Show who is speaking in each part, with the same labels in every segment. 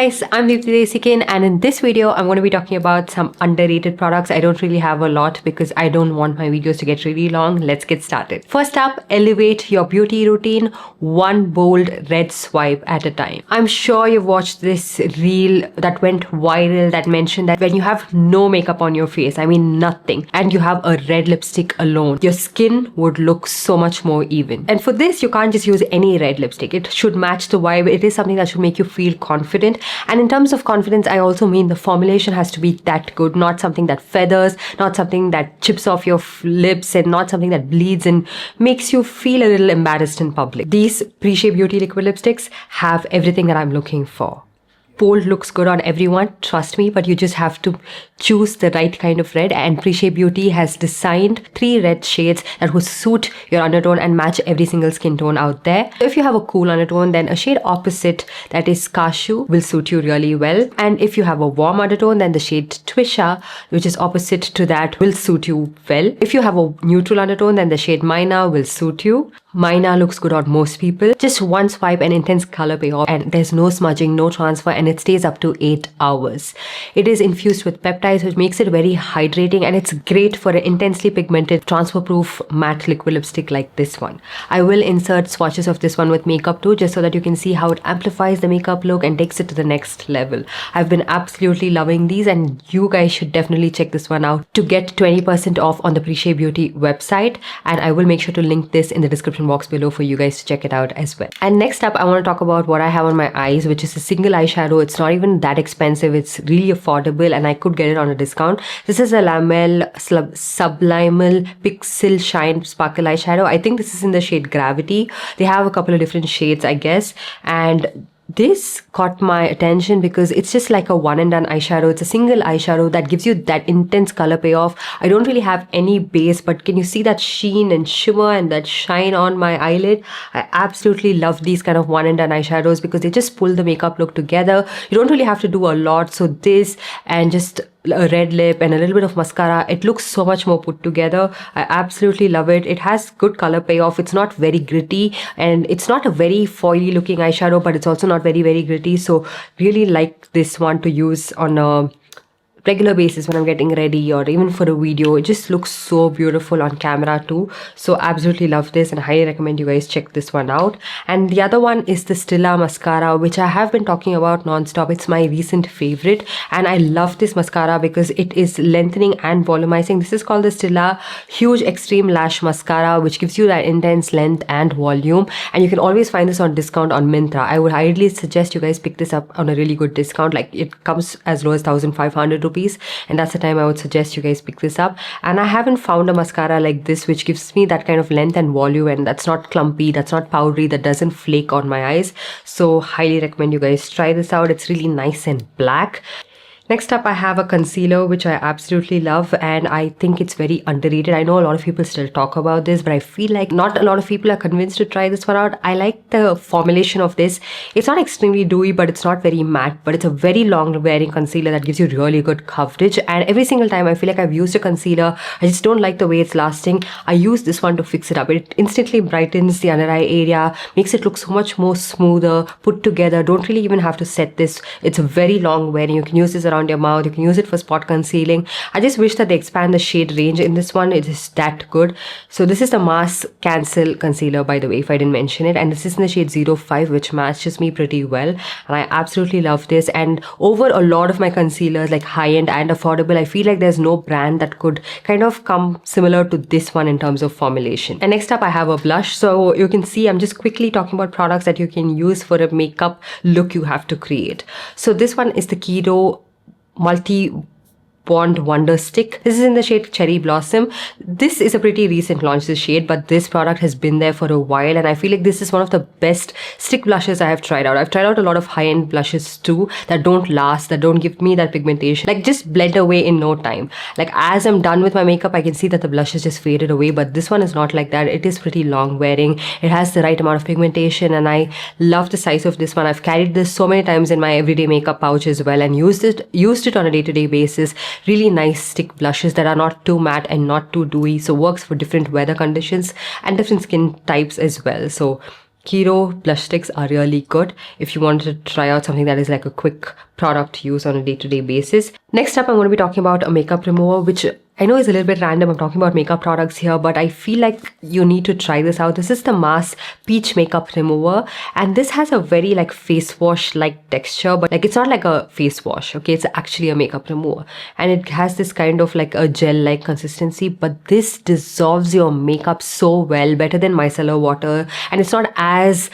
Speaker 1: guys, I'm Deepthi Desikan, and in this video I'm going to be talking about some underrated products. I don't really have a lot because I don't want my videos to get really long. Let's get started. First up, elevate your beauty routine one bold red swipe at a time. I'm sure you've watched this reel that went viral that mentioned that when you have no makeup on your face, I mean nothing, and you have a red lipstick alone, your skin would look so much more even. And for this, you can't just use any red lipstick. It should match the vibe. It is something that should make you feel confident. And in terms of confidence, I also mean the formulation has to be that good, not something that feathers, not something that chips off your lips, and not something that bleeds and makes you feel a little embarrassed in public. These Pre-Shea Beauty liquid lipsticks have everything that I'm looking for. Bold looks good on everyone, trust me, but you just have to choose the right kind of red, and Pre-Shea Beauty has designed 3 red shades that will suit your undertone and match every single skin tone out there. So if you have a cool undertone, then a shade opposite, that is Cashew, will suit you really well. And if you have a warm undertone, then the shade Twisha, which is opposite to that, will suit you well. If you have a neutral undertone, then the shade Mina will suit you. Mina looks good on most people. Just one swipe and intense color payoff, and there's no smudging, no transfer, and it stays up to 8 hours. It is infused with peptides, which makes it very hydrating, and it's great for an intensely pigmented, transfer-proof matte liquid lipstick like this one. I will insert swatches of this one with makeup too, just so that you can see how it amplifies the makeup look and takes it to the next level. I've been absolutely loving these, and you guys should definitely check this one out to get 20% off on the Pre-Shea Beauty website, and I will make sure to link this in the description box below for you guys to check it out as well. And next up, I want to talk about what I have on my eyes, which is a single eyeshadow. It's not even that expensive. It's really affordable, and I could get it on a discount. This is a Lamel Sublimal Pixel Shine Sparkle Eyeshadow. I think this is in the shade Gravity. They have a couple of different shades, I guess, and this caught my attention because it's just like a one and done eyeshadow. It's a single eyeshadow that gives you that intense color payoff. I don't really have any base, but can you see that sheen and shimmer and that shine on my eyelid? I absolutely love these kind of one and done eyeshadows because they just pull the makeup look together. You don't really have to do a lot. So this and just a red lip and a little bit of mascara, it looks so much more put together. I absolutely love it. It has good color payoff. It's not very gritty, and it's not a very foily looking eyeshadow, but it's also not very gritty. So really like this one to use on a regular basis when I'm getting ready or even for a video. It just looks so beautiful on camera too. So absolutely love this, and I highly recommend you guys check this one out. And the other one is the Stila mascara, which I have been talking about non-stop. It's my recent favorite, and I love this mascara because it is lengthening and volumizing. This is called the Stila Huge Extreme Lash Mascara, which gives you that intense length and volume, and you can always find this on discount on Myntra. I would highly suggest you guys pick this up on a really good discount. Like, it comes as low as 1,500 rupees, and that's the time I would suggest you guys pick this up. And I haven't found a mascara like this which gives me that kind of length and volume, and that's not clumpy, that's not powdery, that doesn't flake on my eyes. So highly recommend you guys try this out. It's really nice and black. Next up, I have a concealer which I absolutely love, and I think it's very underrated. I know a lot of people still talk about this, but I feel like not a lot of people are convinced to try this one out. I like the formulation of this. It's not extremely dewy, but it's not very matte, but it's a very long wearing concealer that gives you really good coverage. And every single time I feel like I've used a concealer, I just don't like the way it's lasting, I use this one to fix it up. It instantly brightens the under eye area, makes it look so much more smoother, put together. Don't really even have to set this. It's a very long wearing. You can use this around your mouth. You can use it for spot concealing. I just wish that they expand the shade range in this one. It is that good. So this is the Mask Cancel Concealer, by the way, if I didn't mention it, and this is in the shade 05, which matches me pretty well, and I absolutely love this. And over a lot of my concealers, like high-end and affordable, I feel like there's no brand that could kind of come similar to this one in terms of formulation. And next up, I have a blush. So you can see I'm just quickly talking about products that you can use for a makeup look you have to create. So this one is the Keto Multi Bond Wonder Stick. This is in the shade Cherry Blossom. This is a pretty recent launch, this shade, but this product has been there for a while, and I feel like this is one of the best stick blushes I have tried out. I've tried out a lot of high-end blushes too that don't last, that don't give me that pigmentation, like just blend away in no time. Like as I'm done with my makeup, I can see that the blush has just faded away, but this one is not like that. It is pretty long wearing. It has the right amount of pigmentation, and I love the size of this one. I've carried this so many times in my everyday makeup pouch as well, and used it on a day-to-day basis. Really nice stick blushes that are not too matte and not too dewy, so works for different weather conditions and different skin types as well. So Kiro blush sticks are really good if you wanted to try out something that is like a quick product to use on a day-to-day basis. Next up, I'm going to be talking about a makeup remover, which I know is a little bit random. I'm talking about makeup products here, but I feel like you need to try this out. This is the Mars Peach Makeup Remover, and this has a very like face wash like texture, but like it's not like a face wash, okay? It's actually a makeup remover, and it has this kind of like a gel like consistency, but this dissolves your makeup so well, better than micellar water, and it's not as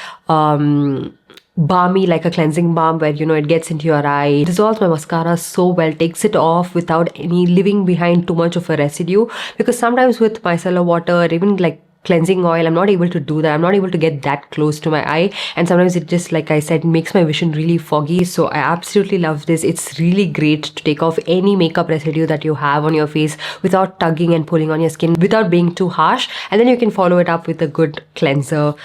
Speaker 1: balmy like a cleansing balm where it gets into your eye. It dissolves my mascara so well, takes it off without any leaving behind too much of a residue, because sometimes with micellar water or even like cleansing oil, I'm not able to do that. I'm not able to get that close to my eye, and sometimes it just, like I said, makes my vision really foggy. So I absolutely love this. It's really great to take off any makeup residue that you have on your face without tugging and pulling on your skin, without being too harsh, and then you can follow it up with a good cleanser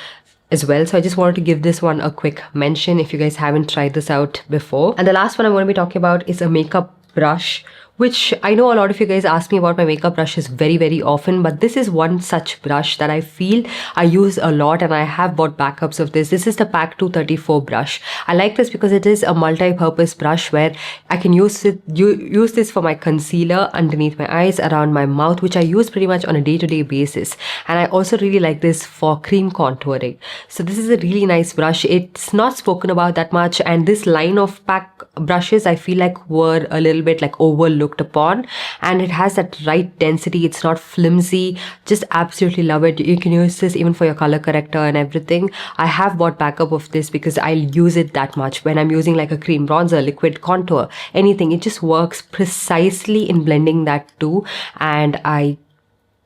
Speaker 1: as well. So I just wanted to give this one a quick mention if you guys haven't tried this out before. And the last one I'm going to be talking about is a makeup brush, which I know a lot of you guys ask me about my makeup brushes very, very often, but this is one such brush that I feel I use a lot, and I have bought backups of this. This is the PAC 234 brush. I like this because it is a multi-purpose brush where I can use this for my concealer underneath my eyes, around my mouth, which I use pretty much on a day-to-day basis. And I also really like this for cream contouring. So this is a really nice brush. It's not spoken about that much, and this line of PAC brushes I feel like were a little bit like overlooked upon, and it has that right density. It's not flimsy. Just absolutely love it. You can use this even for your color corrector and everything. I have bought backup of this because I'll use it that much when I'm using like a cream bronzer, liquid contour, anything. It just works precisely in blending that too, and I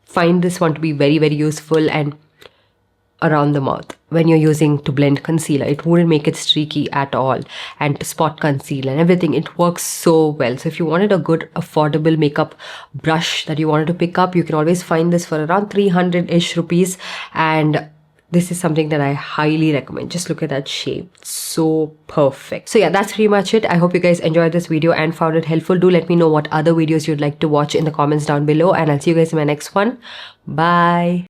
Speaker 1: find this one to be very, very useful. And around the mouth, when you're using to blend concealer, it wouldn't make it streaky at all, and to spot conceal and everything, it works so well. So if you wanted a good affordable makeup brush that you wanted to pick up, you can always find this for around 300-ish rupees, and this is something that I highly recommend. Just look at that shape. It's so perfect. So yeah, that's pretty much it. I hope you guys enjoyed this video and found it helpful. Do let me know what other videos you'd like to watch in the comments down below, and I'll see you guys in my next one. Bye.